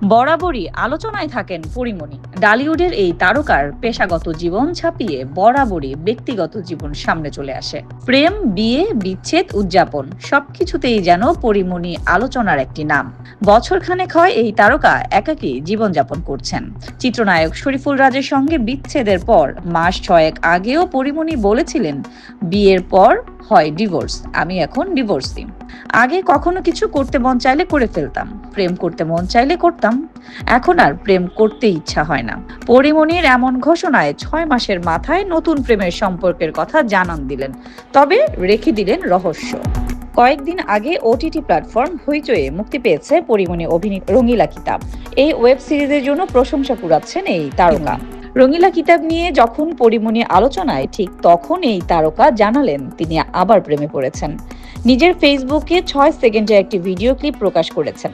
বরাবরই আলোচনায় থাকেন পরীমনি। ডালিউডের এই তারকার পেশাগত জীবন ছাপিয়ে বরাবরই ব্যক্তিগত জীবন সামনে চলে আসে। প্রেম, বিয়ে, বিচ্ছেদ, উদযাপন সবকিছুতেই যেন পরীমনি আলোচনার একটি নাম। বছরখানেক হয় এই তারকা একাকী জীবনযাপন করছেন। চিত্রনায়ক শরীফুল রাজের সঙ্গে বিচ্ছেদের পর মাস 6 আগেও পরীমনি বলেছিলেন, বিয়ের পর হয় ডিভোর্স, আমি এখন ডিভোর্সি। আগে কখনো কিছু করতে মন চাইলে করে ফেলতাম, প্রেম করতে মন চাইলে করতাম, এখন আর প্রেম করতে ইচ্ছা হয় না। পরীমনির এমন ঘোষণায় 6 মাসের মাথায় নতুন প্রেমের সম্পর্কের কথা জানান দিলেন, তবে রেখে দিলেন রহস্য। কয়েকদিন আগে ওটিটি প্ল্যাটফর্ম হইচয়ে মুক্তি পেয়েছে পরীমনি অভিনীত রঙিলা কিতাব। এই ওয়েব সিরিজের জন্য প্রশংসা কুড়াচ্ছেন এই তারকা। রঙিলা কিতাব নিয়ে যখন পরীমনি আলোচনায়, ঠিক তখন এই তারকা জানালেন তিনি আবার প্রেমে পড়েছেন। নিজের ফেসবুকে 6 সেকেন্ডের একটি ভিডিও ক্লিপ প্রকাশ করেছেন।